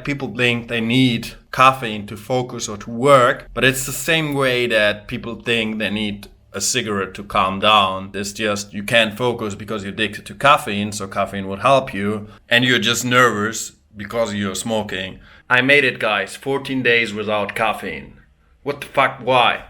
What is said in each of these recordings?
People think they need caffeine to focus or to work, but it's the same way that people think they need a cigarette to calm down. It's just you can't focus because you're addicted to caffeine, so caffeine would help you, and you're just nervous because you're smoking. I made it, guys, 14 days without caffeine. What the fuck, why?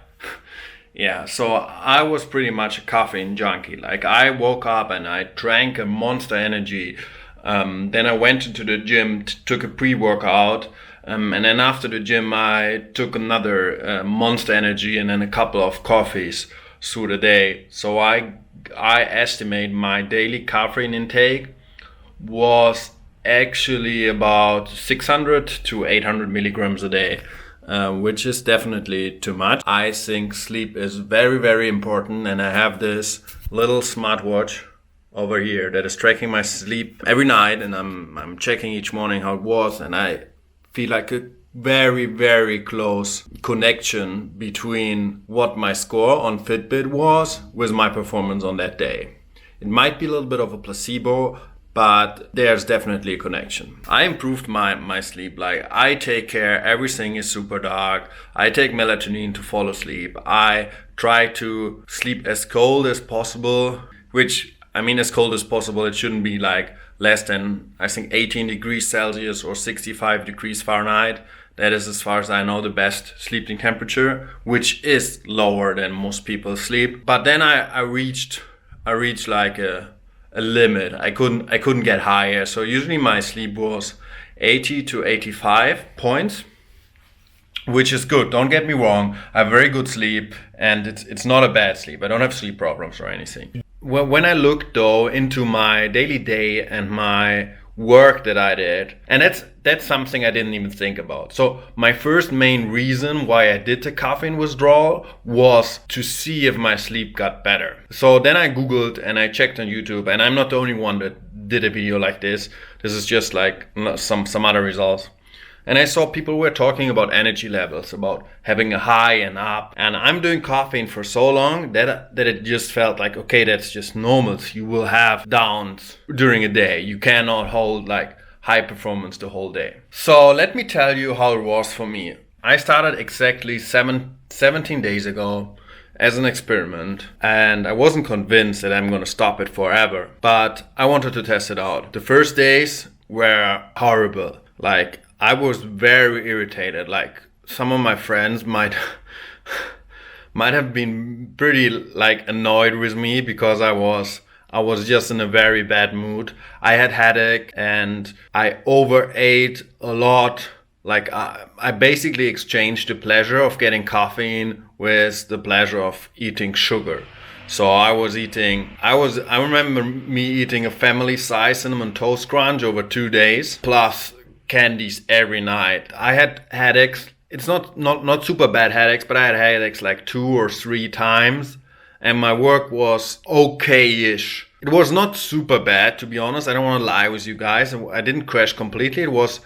Yeah, so I was pretty much a caffeine junkie. Like, I woke up and I drank a Monster Energy. Then I went into the gym, took a pre-workout, and then after the gym I took another Monster Energy and then a couple of coffees through the day. So I estimate my daily caffeine intake was actually about 600 to 800 milligrams a day, which is definitely too much. I think sleep is very, very important, and I have this little smartwatch over here that is tracking my sleep every night, and I'm checking each morning how it was, and I feel like a very, very close connection between what my score on Fitbit was with my performance on that day. It might be a little bit of a placebo, but there's definitely a connection. I improved my sleep. Like, I take care, everything is super dark. I take melatonin to fall asleep. I try to sleep as cold as possible, which, I mean, as cold as possible, it shouldn't be like less than, I think, 18 degrees Celsius or 65 degrees Fahrenheit. That is, as far as I know, the best sleeping temperature, which is lower than most people sleep. But then I reached like a limit. I couldn't get higher. So usually my sleep was 80 to 85 points, which is good. Don't get me wrong. I have very good sleep, and it's not a bad sleep. I don't have sleep problems or anything. Well, when I looked though into my daily day and my work that I did, and that's something I didn't even think about. So my first main reason why I did the caffeine withdrawal was to see if my sleep got better. So then I Googled and I checked on YouTube, and I'm not the only one that did a video like this. This is just like some other results. And I saw people were talking about energy levels, about having a high and up. And I'm doing caffeine for so long that it just felt like, okay, that's just normal. You will have downs during a day. You cannot hold like high performance the whole day. So let me tell you how it was for me. I started exactly 17 days ago as an experiment, and I wasn't convinced that I'm going to stop it forever, but I wanted to test it out. The first days were horrible. Like, I was very irritated. Like, some of my friends might have been pretty like annoyed with me because I was just in a very bad mood. I had headache and I overate a lot. Like, I basically exchanged the pleasure of getting caffeine with the pleasure of eating sugar. So I remember me eating a family size cinnamon toast crunch over 2 days, plus candies every night. I had headaches. It's not super bad headaches, but I had headaches like 2 or 3 times, and my work was okay-ish. It was not super bad, to be honest. I don't want to lie with you guys. I didn't crash completely. It was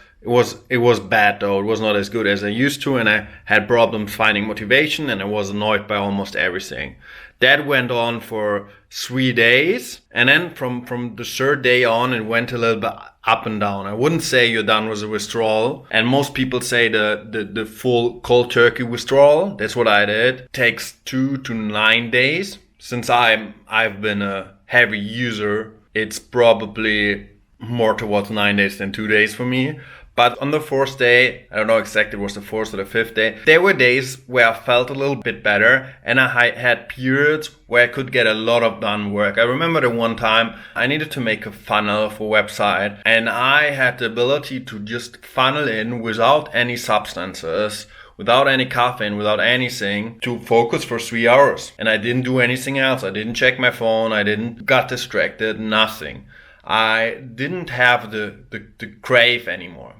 bad though. It was not as good as I used to, and I had problems finding motivation, and I was annoyed by almost everything. That went on for 3 days, and then from the 3rd day on, it went a little bit up and down. I wouldn't say you're done with the withdrawal, and most people say the full cold turkey withdrawal. That's what I did. Takes 2 to 9 days. Since I've been a heavy user, it's probably more towards 9 days than 2 days for me. But on the 4th day, I don't know exactly, it was the 4th or the 5th day, there were days where I felt a little bit better, and I had periods where I could get a lot of done work. I remember the one time I needed to make a funnel for a website, and I had the ability to just funnel in without any substances, without any caffeine, without anything, to focus for 3 hours. And I didn't do anything else. I didn't check my phone. I didn't got distracted, nothing. I didn't have the crave anymore.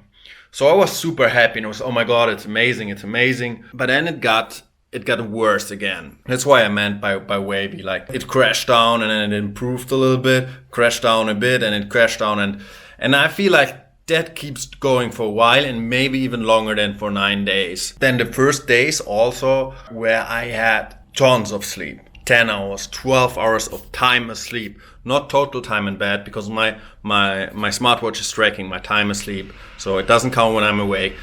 So I was super happy, and it was, oh my God, it's amazing. But then it got worse again. That's why I meant by wavy. Like, it crashed down and then it improved a little bit, crashed down a bit, and it crashed down. And I feel like that keeps going for a while, and maybe even longer than for 9 days. Then the first days also, where I had tons of sleep. 10 hours, 12 hours of time asleep, not total time in bed, because my smartwatch is tracking my time asleep, so it doesn't count when I'm awake.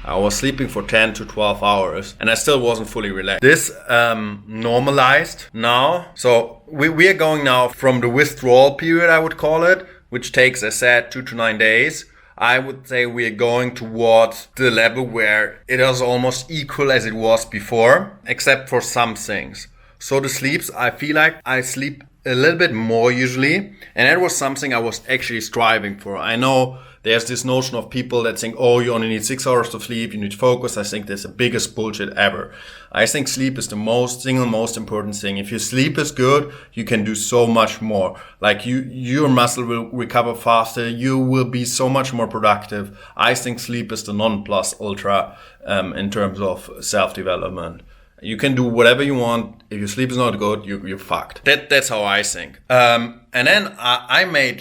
I was sleeping for 10 to 12 hours and I still wasn't fully relaxed. This normalized now. So we are going now from the withdrawal period, I would call it, which takes, as said, 2 to 9 days. I would say we are going towards the level where it is almost equal as it was before, except for some things. So the sleeps, I feel like I sleep a little bit more usually, and that was something I was actually striving for. I know there's this notion of people that think, oh, you only need 6 hours of sleep, you need focus. I think that's the biggest bullshit ever. I think sleep is the single most important thing. If your sleep is good, you can do so much more. Like your muscle will recover faster, you will be so much more productive. I think sleep is the non plus ultra in terms of self-development. You can do whatever you want. If your sleep is not good, you're fucked. That's how I think. And then I made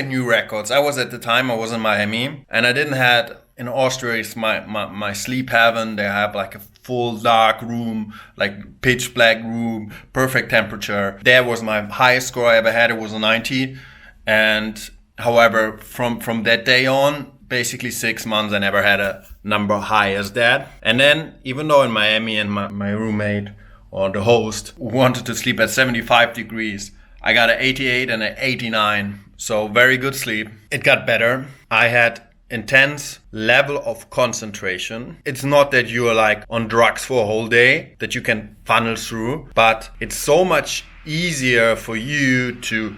new records. I was in Miami, and I didn't had in Austria. It's my sleep heaven. They have like a full dark room, like pitch black room, perfect temperature. There was my highest score I ever had. It was a 90. And however, from that day on, basically 6 months, I never had a number high as that. And then, even though in Miami and my roommate or the host wanted to sleep at 75 degrees, I got an 88 and an 89. So very good sleep. It got better. I had intense level of concentration. It's not that you are like on drugs for a whole day that you can funnel through, but it's so much easier for you to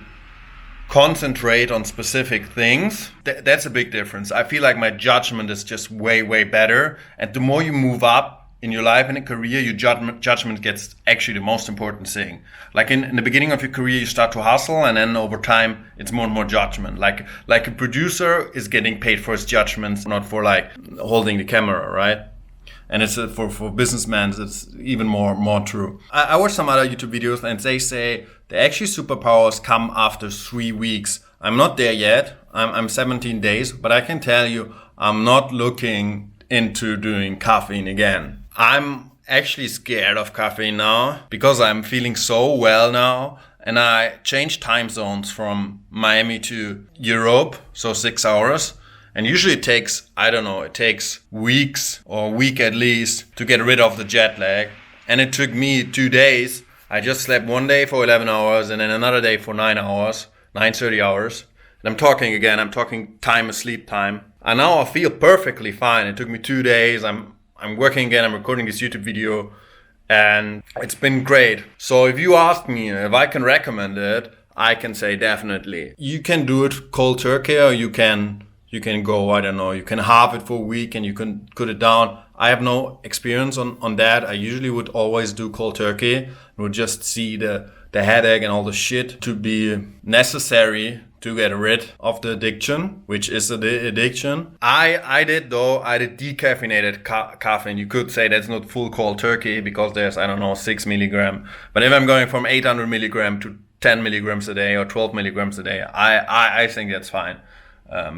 concentrate on specific things. That's a big difference. I feel like my judgment is just way, way better. And the more you move up in your life and a career, your judgment gets actually the most important thing. Like in the beginning of your career, you start to hustle, and then over time, it's more and more judgment. Like a producer is getting paid for his judgments, not for like holding the camera, right? And it's for businessmen, it's even more true. I watched some other YouTube videos, and they say the actual superpowers come after 3 weeks. I'm not there yet. I'm 17 days, but I can tell you, I'm not looking into doing caffeine again. I'm actually scared of caffeine now because I'm feeling so well now. And I changed time zones from Miami to Europe, so 6 hours. And usually it takes, it takes weeks or a week at least to get rid of the jet lag. And it took me 2 days. I just slept one day for 11 hours and then another day for 9:30 hours. And I'm talking time asleep time. And now I feel perfectly fine. It took me 2 days. I'm working again. I'm recording this YouTube video and it's been great. So if you ask me if I can recommend it, I can say definitely. You can do it cold turkey, or you can go, you can halve it for a week and you can cut it down. I have no experience on that. I usually would always do cold turkey and would just see the headache and all the shit to be necessary to get rid of the addiction, which is the addiction. I did decaffeinated caffeine. You could say that's not full cold turkey because there's, 6 milligram. But if I'm going from 800 milligram to 10 milligrams a day or 12 milligrams a day, I think that's fine.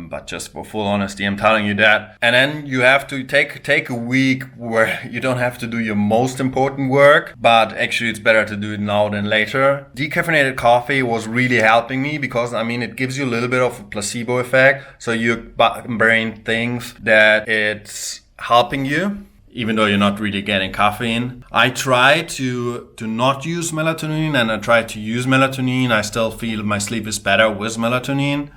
But just for full honesty, I'm telling you that. And then you have to take a week where you don't have to do your most important work, but actually it's better to do it now than later. Decaffeinated coffee was really helping me because, it gives you a little bit of a placebo effect. So your brain thinks that it's helping you, even though you're not really getting caffeine. I try to not use melatonin, and I try to use melatonin. I still feel my sleep is better with melatonin,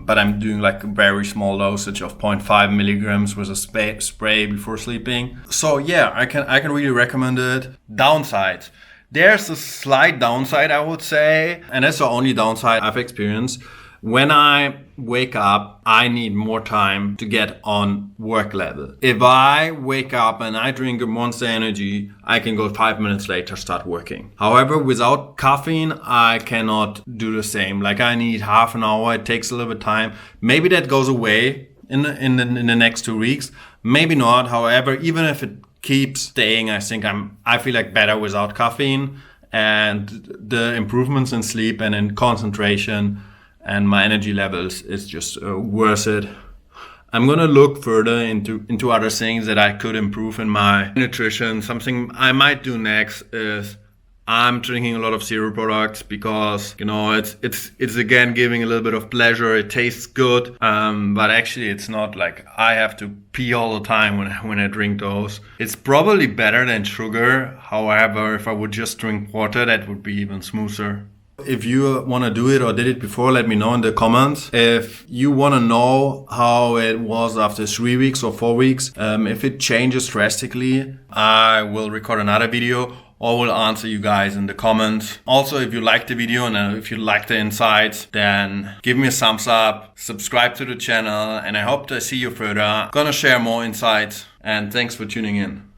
but I'm doing like a very small dosage of 0.5 milligrams with a spray before sleeping. So yeah, I can really recommend it. Downside. There's a slight downside, I would say, and that's the only downside I've experienced. When I wake up, I need more time to get on work level. If I wake up and I drink a Monster Energy, I can go 5 minutes later start working. However, without caffeine, I cannot do the same. Like I need half an hour. It takes a little bit of time. Maybe that goes away in the next 2 weeks. Maybe not. However, even if it keeps staying, I think I feel like better without caffeine, and the improvements in sleep and in concentration and my energy levels is just worth it. I'm gonna look further into other things that I could improve in my nutrition. Something I might do next is I'm drinking a lot of zero products because, you know, it's again giving a little bit of pleasure. It tastes good, but actually it's not like I have to pee all the time when I drink those. It's probably better than sugar. However, if I would just drink water, that would be even smoother. If you want to do it or did it before, let me know in the comments. If you want to know how it was after 3 weeks or 4 weeks, if it changes drastically, I will record another video or will answer you guys in the comments. Also, if you liked the video and if you like the insights, then give me a thumbs up, subscribe to the channel, and I hope to see you further. I'm gonna share more insights, and thanks for tuning in.